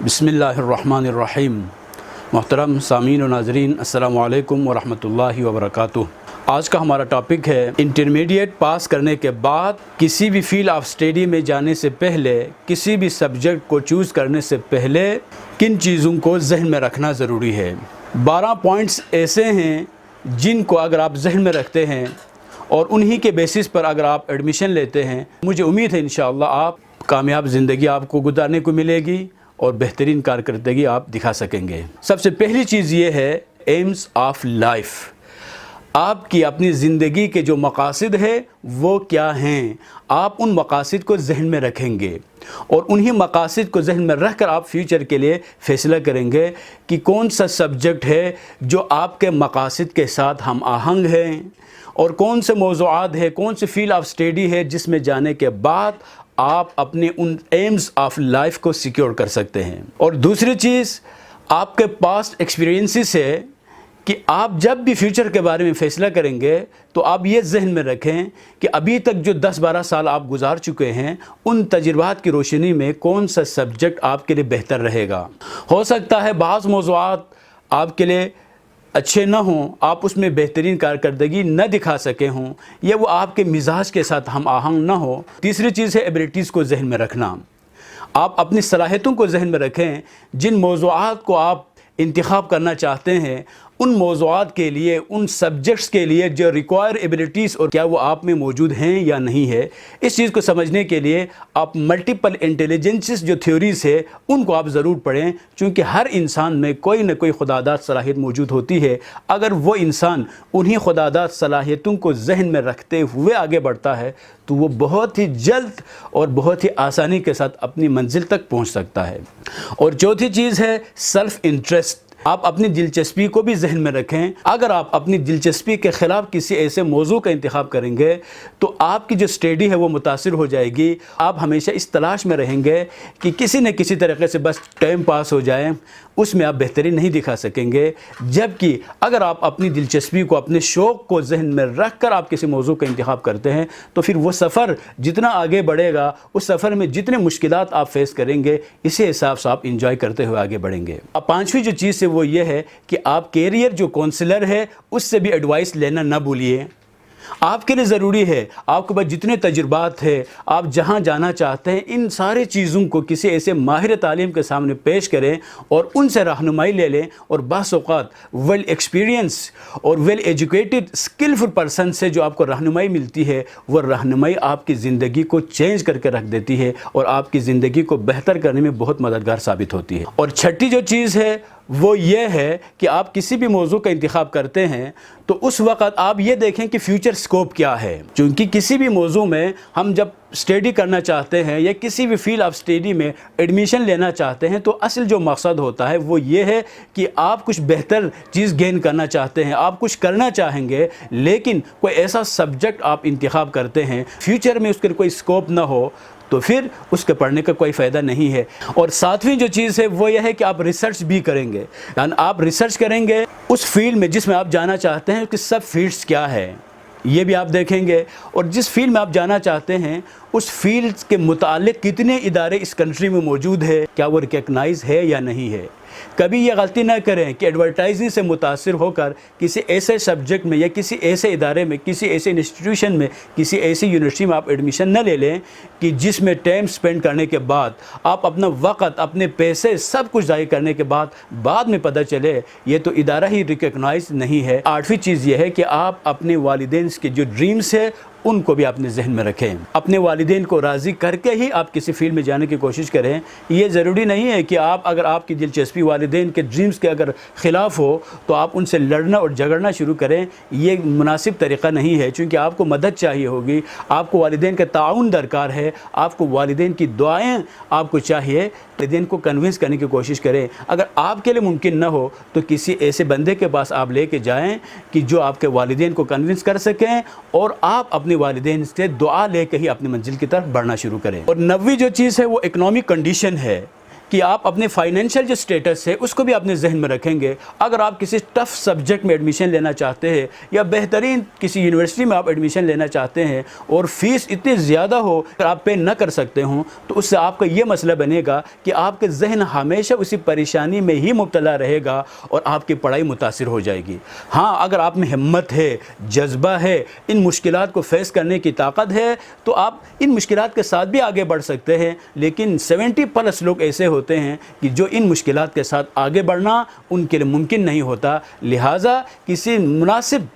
बिस्मिल्लाहिर्रहमानिर्रहीम। मोहतरम सामीन और नाज़रीन, अस्सलामु अलैकुम वरहमतुल्लाहि वबरकातुहू। आज का हमारा टॉपिक है इंटरमीडिएट पास करने के बाद किसी भी फील्ड ऑफ स्टडी में जाने से पहले, किसी भी सब्जेक्ट को चूज़ करने से पहले किन चीज़ों को जहन में रखना ज़रूरी है। 12 पॉइंट्स ऐसे हैं जिनको अगर आप जहन में रखते हैं और उन्हीं के बेसिस पर अगर आप एडमिशन लेते हैं, मुझे उम्मीद है इंशाअल्लाह आप कामयाब ज़िंदगी आपको गुजारने को मिलेगी और बेहतरीन कारकर्दगी आप दिखा सकेंगे। सबसे पहली चीज़ ये है एम्स ऑफ लाइफ। आपकी अपनी ज़िंदगी के जो मकासद है वो क्या हैं, आप उन मकासद को जहन में रखेंगे और उन्हीं मकासद को जहन में रख कर आप फ्यूचर के लिए फ़ैसला करेंगे कि कौन सा सब्जेक्ट है जो आपके मकासद के साथ हम आहंग हैं और कौन से मौज़ूआत है, कौन सी फील्ड ऑफ स्टडी है जिसमें जाने के बाद आप अपने उन एम्स ऑफ लाइफ को सिक्योर कर सकते हैं। और दूसरी चीज़ आपके पास्ट एक्सपीरियंसेस है कि आप जब भी फ्यूचर के बारे में फ़ैसला करेंगे तो आप ये जहन में रखें कि अभी तक जो 10-12 साल आप गुजार चुके हैं, उन तजुर्बात की रोशनी में कौन सा सब्जेक्ट आपके लिए बेहतर रहेगा। हो सकता है बाज़ मौज़ूआत आपके लिए अच्छे न हों, आप उसमें बेहतरीन कारकर्दगी न दिखा सके हों, या वो आपके मिजाज के साथ हम आहंग न हो। तीसरी चीज़ है एबिलिटीज़ को जहन में रखना। आप अपनी सलाहियतों को जहन में रखें। जिन मौज़ूआत को आप इंतखाब करना चाहते हैं, उन मौज़ूआत के लिए, उन सब्जेक्ट्स के लिए जो रिक्वायर एबिलिटीज़ और क्या वो आप में मौजूद हैं या नहीं है, इस चीज़ को समझने के लिए आप मल्टीपल इंटेलिजेंसेस जो थ्योरीज़ है उनको आप ज़रूर पढ़ें, क्योंकि हर इंसान में कोई न कोई खुदादात सलाहियत मौजूद होती है। अगर वो इंसान उन्हीं खुदादात सलाहियतों को जहन में रखते हुए आगे बढ़ता है तो वो बहुत ही जल्द और बहुत ही आसानी के साथ अपनी मंजिल तक पहुँच सकता है। और चौथी चीज़ है सेल्फ़ इंटरेस्ट। आप अपनी दिलचस्पी को भी जहन में रखें। अगर आप अपनी दिलचस्पी के ख़िलाफ़ किसी ऐसे मौजू का इंतखाब करेंगे तो आपकी जो स्टडी है वो मुतासिर हो जाएगी। आप हमेशा इस तलाश में रहेंगे कि किसी न किसी तरीके से बस टाइम पास हो जाए, उसमें आप बेहतरीन नहीं दिखा सकेंगे। जबकि अगर आप अपनी दिलचस्पी को, अपने शौक़ को जहन में रख कर आप किसी मौजू का इंतखाब करते हैं तो फिर वो सफ़र जितना आगे बढ़ेगा, उस सफ़र में जितने मुश्किलात आप फेस करेंगे, इसी हिसाब से आप इंजॉय करते हुए आगे बढ़ेंगे। अब पाँचवीं जो चीज़ है वो ये है कि आप कैरियर जो काउंसलर है उससे भी एडवाइस लेना ना भूलिए। आपके लिए ज़रूरी है, आपके पास जितने तजुर्बात है, आप जहां जाना चाहते हैं, इन सारे चीज़ों को किसी ऐसे माहिर तालीम के सामने पेश करें और उनसे रहनुमाई ले लें। और बास औक़ात वेल एक्सपीरियंस और वेल एजुकेटेड स्किलफुल पर्सन से जो आपको रहनुमाई मिलती है, वो रहनुमाई आपकी ज़िंदगी को चेंज करके रख देती है और आपकी ज़िंदगी को बेहतर करने में बहुत मददगार साबित होती है। और छठी जो चीज़ है वो ये है कि आप किसी भी मौजू का इंतखाब करते हैं तो उस वक़्त आप ये देखें कि फ्यूचर स्कोप क्या है। क्योंकि किसी भी मौजू में हम जब स्टडी करना चाहते हैं या किसी भी फील्ड ऑफ स्टडी में एडमिशन लेना चाहते हैं तो असल जो मकसद होता है वो ये है कि आप कुछ बेहतर चीज़ गेन करना चाहते हैं, आप कुछ करना चाहेंगे, लेकिन कोई ऐसा सब्जेक्ट आप इंतखाब करते हैं फ्यूचर में उसके कोई स्कोप ना हो तो फिर उसके पढ़ने का कोई फ़ायदा नहीं है। और सातवीं जो चीज़ है वो यह है कि आप रिसर्च भी करेंगे, यानी आप रिसर्च करेंगे उस फील्ड में जिसमें आप जाना चाहते हैं कि सब फील्ड्स क्या है ये भी आप देखेंगे, और जिस फील्ड में आप जाना चाहते हैं उस फील्ड के मुतालिक कितने इदारे इस कंट्री में मौजूद है, क्या वो रिकग्नाइज़ है या नहीं है। कभी ये गलती ना करें कि एडवर्टाइजिंग से मुतासिर होकर किसी ऐसे सब्जेक्ट में या किसी ऐसे इदारे में, किसी ऐसे इंस्टीट्यूशन में, किसी ऐसी यूनिवर्सिटी में आप एडमिशन न ले लें कि जिसमें टाइम स्पेंड करने के बाद आप अपना वक़्त, अपने पैसे सब कुछ ज़ाया करने के बाद में पता चले ये तो इदारा ही रिकग्नाइज नहीं है। आठवीं चीज़ ये है कि आप अपने वालिदैन के जो ड्रीम्स है उनको भी अपने जहन में रखें। अपने वालिदैन को राज़ी करके ही आप किसी फील्ड में जाने की कोशिश करें। ये ज़रूरी नहीं है कि आप, अगर आपकी दिलचस्पी वालिदैन के ड्रीम्स के अगर ख़िलाफ़ हो तो आप उनसे लड़ना और झगड़ना शुरू करें। ये मुनासिब तरीक़ा नहीं है, क्योंकि आपको मदद चाहिए होगी, आपको वालिदैन का ताउन दरकार है, आपको वालिदैन की दुआएँ आपको चाहिए। वालिदैन को कन्विंस करने की कोशिश करें। अगर आपके लिए मुमकिन न हो तो किसी ऐसे बंदे के पास आप लेके जाएँ कि जो आपके वालिदैन को कन्विंस कर सकें और आप अपने वालिदैन से दुआ लेके ही अपनी मंजिल की तरफ बढ़ना शुरू करें। और 9वीं जो चीज़ है वो इकोनॉमिक कंडीशन है کہ آپ اپنے فائنینشیل جو سٹیٹس ہے اس کو بھی اپنے ذہن میں رکھیں گے. اگر آپ کسی ٹف سبجیکٹ میں ایڈمیشن لینا چاہتے ہیں یا بہترین کسی یونیورسٹی میں آپ ایڈمیشن لینا چاہتے ہیں اور فیس اتنی زیادہ ہو کہ آپ پے نہ کر سکتے ہوں، تو اس سے آپ کا یہ مسئلہ بنے گا کہ آپ کے ذہن ہمیشہ اسی پریشانی میں ہی مبتلا رہے گا اور آپ کی پڑھائی متاثر ہو جائے گی. ہاں، اگر آپ میں ہمت ہے، جذبہ ہے، ان مشکلات کو فیس کرنے کی طاقت ہے تو آپ ان مشکلات کے ساتھ بھی آگے بڑھ سکتے ہیں. لیکن 70+ لوگ ایسے ہوتے ہیں کہ جو ان مشکلات کے ساتھ آگے بڑھنا ان کے لیے ممکن نہیں ہوتا. لہٰذا کسی مناسب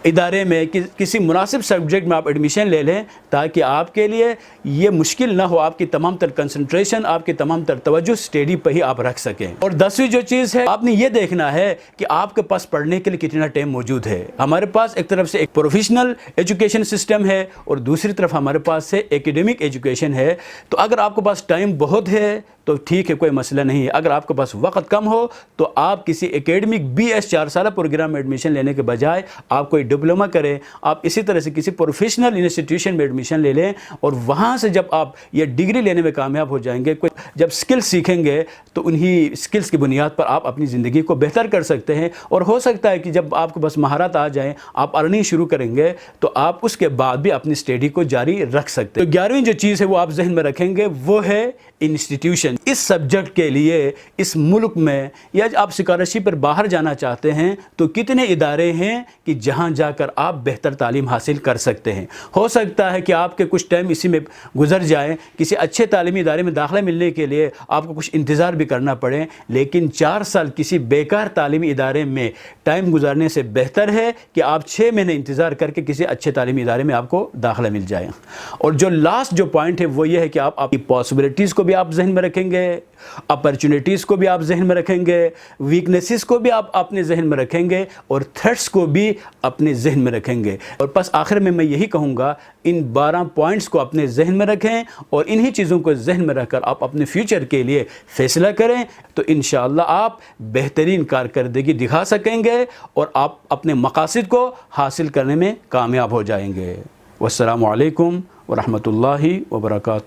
ادارے میں کسی مناسب سبجیکٹ میں آپ ایڈمیشن لے لیں تاکہ آپ کے لیے یہ مشکل نہ ہو. آپ کی تمام تر کنسنٹریشن، آپ کی تمام تر توجہ اسٹڈی پہ ہی آپ رکھ سکیں. اور 10ویں جو چیز ہے، آپ نے یہ دیکھنا ہے کہ آپ کے پاس پڑھنے کے لیے کتنا ٹائم موجود ہے. ہمارے پاس ایک طرف سے ایک پروفیشنل ایجوکیشن سسٹم ہے اور دوسری طرف ہمارے پاس سے ایکیڈیمک ایجوکیشن ہے. تو اگر آپ کے پاس ٹائم بہت ہے تو ٹھیک ہے، کوئی مسئلہ نہیں ہے. اگر آپ کے پاس وقت کم ہو تو آپ کسی ایکیڈمک BS 4 سالہ پروگرام میں ایڈمیشن لینے کے بجائے آپ کوئی ڈپلوما کریں. آپ اسی طرح سے کسی پروفیشنل انسٹیٹیوشن میں ایڈمیشن لے لیں اور وہاں سے جب آپ یہ ڈگری لینے میں کامیاب ہو جائیں گے، جب سکل سیکھیں گے تو انہی سکلز کی بنیاد پر آپ اپنی زندگی کو بہتر کر سکتے ہیں. اور ہو سکتا ہے کہ جب آپ کے پاس مہارت آ جائیں، آپ ارننگ شروع کریں گے تو آپ اس کے بعد بھی اپنی اسٹڈی کو جاری رکھ سکتے ہیں. تو 11ویں جو چیز ہے وہ آپ ذہن میں رکھیں گے، وہ ہے انسٹیٹیوشن. اس سبجیکٹ کے لیے اس ملک میں یا آپ اسکالرشپ پر باہر جانا چاہتے ہیں تو کتنے ادارے ہیں کہ جہاں جا کر آپ بہتر تعلیم حاصل کر سکتے ہیں. ہو سکتا ہے کہ آپ کے کچھ ٹائم اسی میں گزر جائیں، کسی اچھے تعلیمی ادارے میں داخلہ ملنے کے لیے آپ کو کچھ انتظار بھی کرنا پڑے، لیکن 4 سال کسی بیکار تعلیمی ادارے میں ٹائم گزارنے سے بہتر ہے کہ آپ 6 مہینے انتظار کر کے کسی اچھے تعلیمی ادارے میں آپ کو داخلہ مل جائے. اور جو لاسٹ جو پوائنٹ ہے وہ یہ ہے کہ آپ اپنی پاسبلٹیز کو بھی آپ ذہن میں رکھیں گے، اپرچونیٹیز کو بھی آپ ذہن میں رکھیں گے، ویکنیسز کو بھی آپ اپنے ذہن میں رکھیں گے اور تھریٹس کو بھی اپنے ذہن میں رکھیں گے. اور بس آخر میں یہی کہوں گا، ان 12 پوائنٹس کو اپنے ذہن میں رکھیں اور انہی چیزوں کو ذہن میں رکھ کر آپ اپنے فیوچر کے لیے فیصلہ کریں تو انشاءاللہ آپ بہترین کارکردگی دکھا سکیں گے اور آپ اپنے مقاصد کو حاصل کرنے میں کامیاب ہو جائیں گے. والسلام علیکم ورحمۃ اللہ وبرکاتہ.